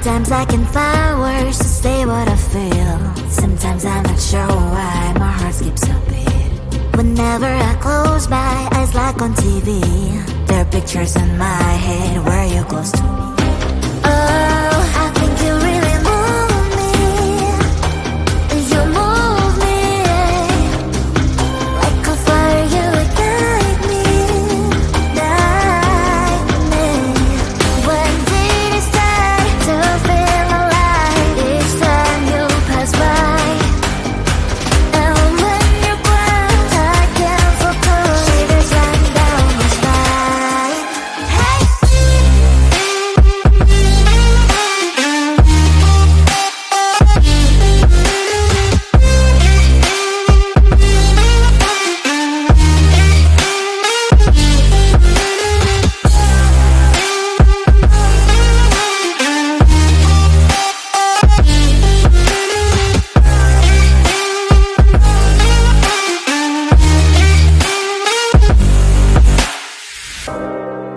Sometimes I can find words to say what I feel. Sometimes I'm not sure why my heart skips a beat. Whenever I close my eyes like on TV, there are pictures in my head where you're close to me. Oh, I think you really move me. You move me like a fire, you ignite me, ignite me. When did it start to feel alive? Each time you pass by, and when you're gone, I can't focus. Shivers run down my spine. Hey.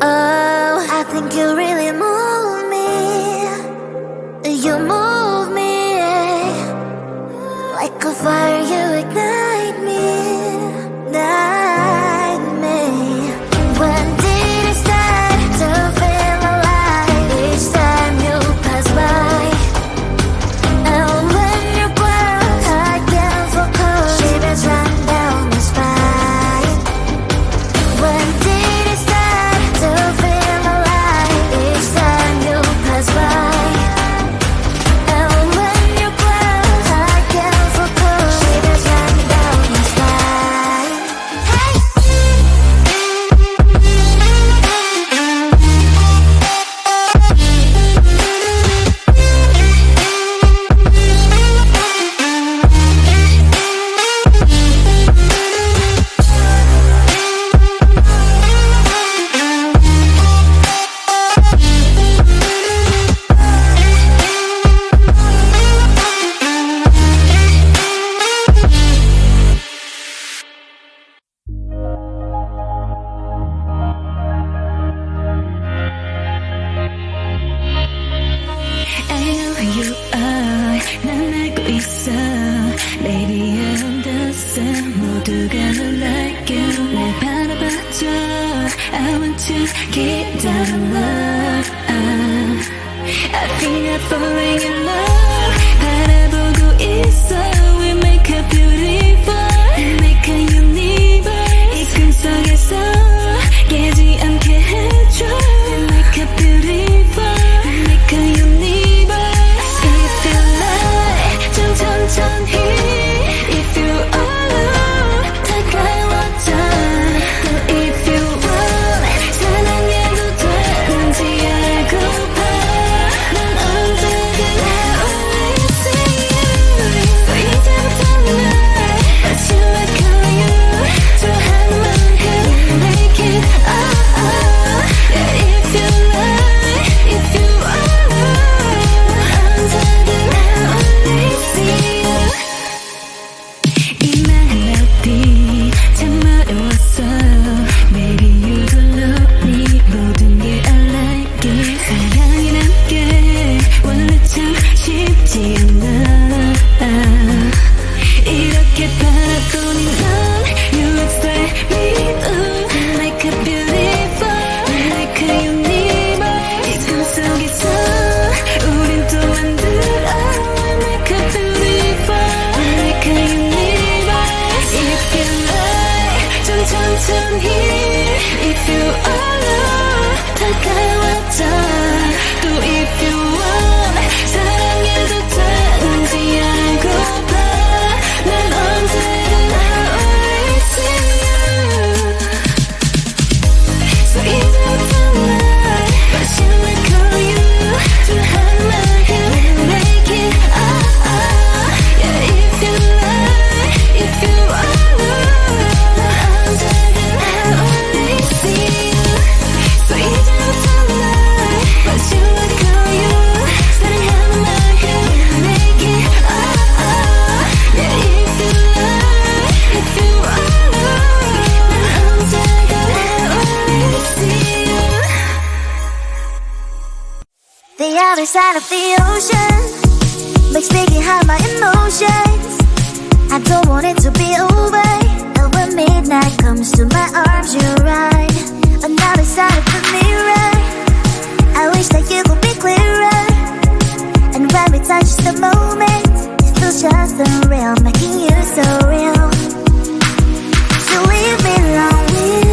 Oh, I think you really move me. You move me like a fire, you ignite me, ignite me. When did it start to feel alive? Each time you pass by, and when you're gone, I can't focus. Shivers run down my spine. When did it start to feel alive? Each time you pass by, and when you're gone, I can't focus. Shivers run down my spine. Hey. I know who you are. 난 알고 있어. Baby, I understand. 모두가 널 like you. 날 바라봐줘. I want you. 기다려. I think I'm falling in love. 바라보고 있어. We make a beautiful. Make a universe. 이 꿈속에서 깨지 않게 해줘. We make a beautiful. Make a universe. If you like, 좀 천천히. If you alone, 다가와줘. 또 if you want, 사랑해도 되는지 알고봐. 난 언제나 only see you. So 이제부터 날 마지막 call you. 좋아하는 만큼 make it Yeah, if you like, if you alone, 언제나 only see you. 이 멜로디 참 어려웠어. Maybe you don't love me. 모든 게 I like it. 사랑이란 게 원래 참 쉽지 않아. 이렇게 바라보니 넌 You excite me. Ooh, like a beautiful, like a universe. 이 꿈속에서 우린 또 만들어. Like a beautiful, like a universe. If you like, 좀 천천히. If you alone, 다가와줘. 또 if you The other side of the ocean makes me hide my emotions. I don't want it to be over. And when midnight comes to my arms, you're right. Another side of the mirror, I wish that you could be clearer. And when we touch the moment, it feels just unreal, making you so real. So leave me lonely,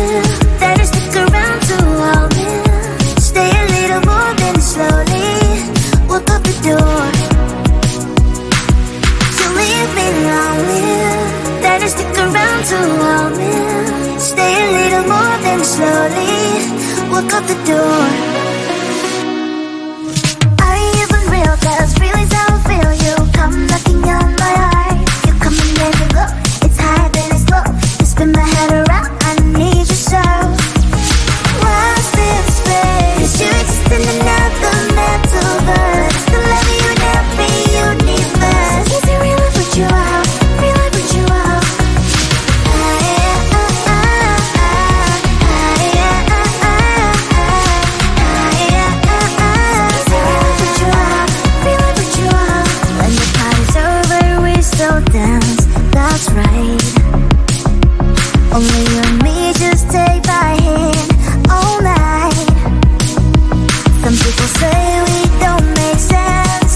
then stick around to hold me. Stay a little more, then slowly walk up the door. So leave me lonely, then stick around to hold me. Stay a little more, then slowly walk up the door. Are you even real? 'Cause feelings how I feel. You come knocking on my heart. You come and then you go. It's high, then it's low. You spin my head around. I need you so. Lost in space, 'cause you exist in another metaverse. The love you in every universe. Is it real? I put you out. Real, I put you out. When the party's over, we still dance. That's right. Only you and me, just take my hand all night. Some people say we don't make sense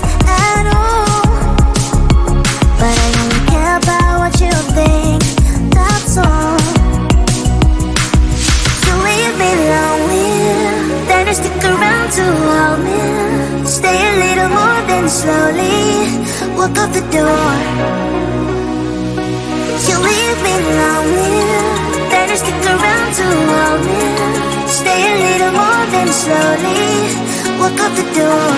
at all, but I only care about what you think, that's all. So leave me lonely, then just stick around to hold me. Stay a little more, then slowly walk up the door. You leave me lonely, then just stick around to hold me. Stay a little more, then slowly walk up the door.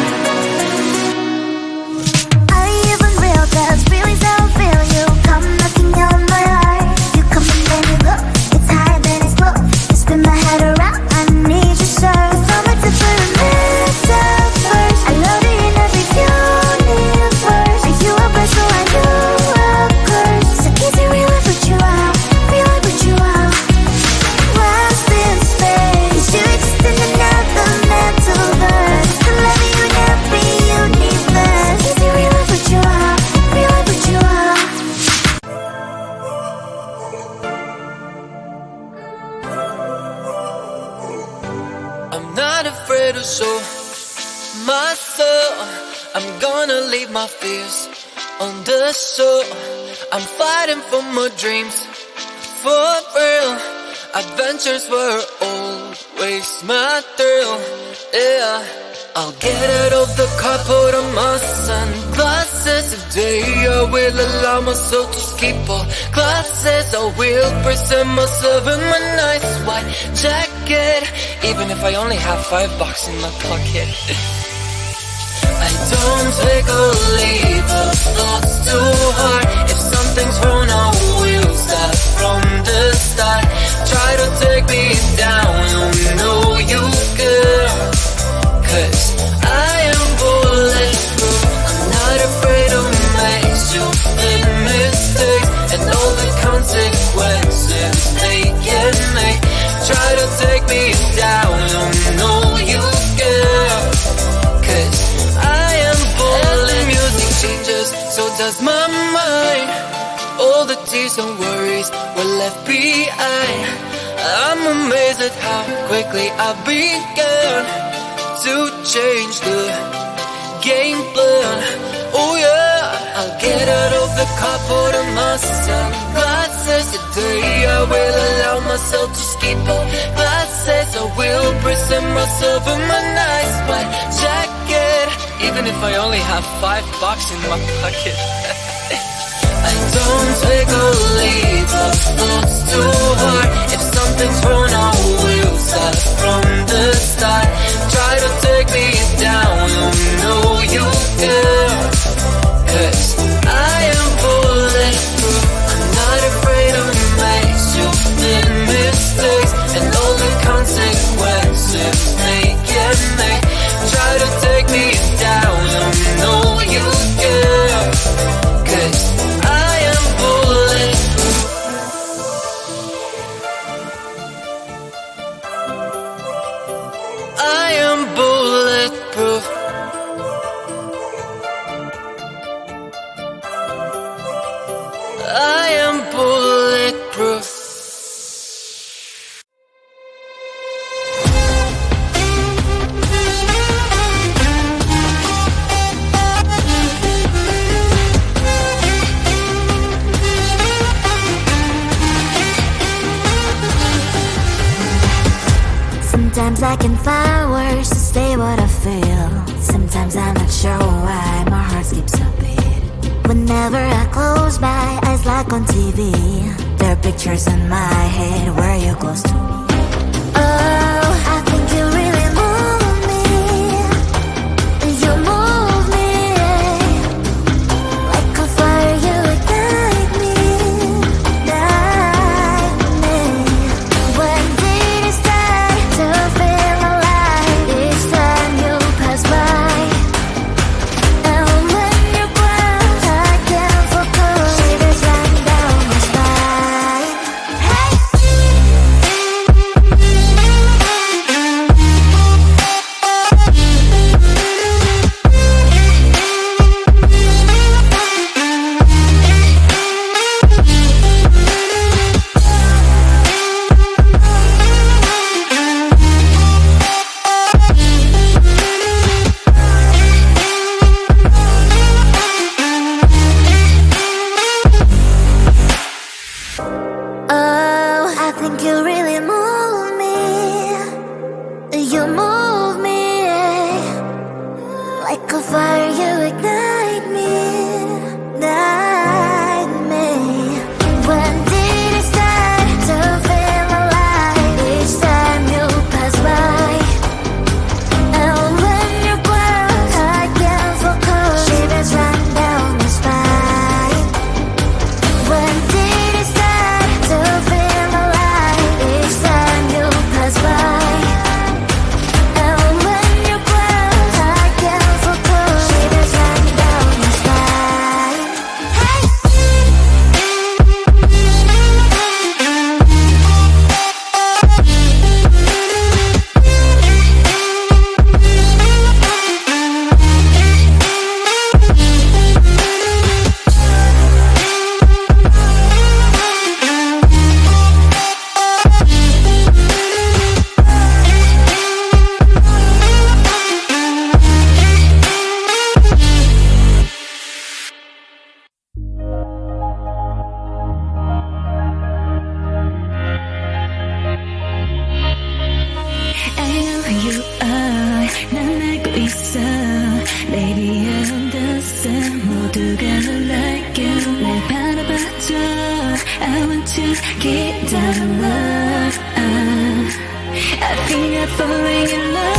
Are you even real? 'Cause feelings how I feel. You come knocking on my heart. You come and then you go. It's high, then it's low. You spin my head around. I need you so. From a different metaverse. I love you in every universe. Are you a blessing or are you a curse? So is it real? I put you out. Real, I put you out. Lost in space, you exist in another metaverse. The love you in every universe. Is it real? I put you out. Real, I put you out. I'm not afraid to show myself. I'm gonna leave my fears on the show. I'm fighting for my dreams, for real. Adventures were always my thrill, yeah. I'll get out of the car, put on my sunglasses. Today I will allow myself to skip all classes. I will present myself in my nice white jacket, even if I only have $5 in my pocket. I don't take or leave the thoughts too hard. If something's wrong, I will start from the start. Try to take me down, you know you can. 'Cause I am bulletproof. I'm not afraid to make stupid mistakes and all the consequences they can make. Try to take me down, you know you can. 'Cause I am bulletproof. And the music changes, so does my mind. All the tears and worries were left behind. I'm amazed at how quickly I began to change the game plan. Oh yeah, I'll get out of the car, put on my sunglasses. Today I will allow myself to skip all classes. I will present myself in my nice white jacket, even if I only have $5 in my pocket. I don't take or leave the thoughts too hard. If something's wrong, I will start from the start. Try to take me down, you know you can. 'Cause I am bulletproof. I'm not afraid to make stupid mistakes and all the consequences they can make. Try to take me down, you know you can. 'Cause I am bulletproof. I am bulletproof. I can find words to say what I feel. Sometimes I'm not sure why my heart skips a beat. Whenever I close my eyes like on TV, there are pictures in my head where you're close to me. Oh, I think you really move me. You move me like a fire, you ignite me, ignite me. When did it start to feel alive? Each time you pass by, and when you cry, I can't focus. Shivers run down my spine. Hey. Oh, I think you really move me. You move me like a fire, you ignite me, ignite me. When did it start to feel alive? Each time you pass by, and when you cry, I can't focus. Shivers run down my spine. When did it start to feel alive? Each time you pass by, and when you cry, I can't focus. Shivers run down my spine. Hey. I know who you are. 난 알고 있어. Baby, I understand. 모두가 널 like you. 날 바라봐줘. I want you. 기다려. I think I'm falling in love.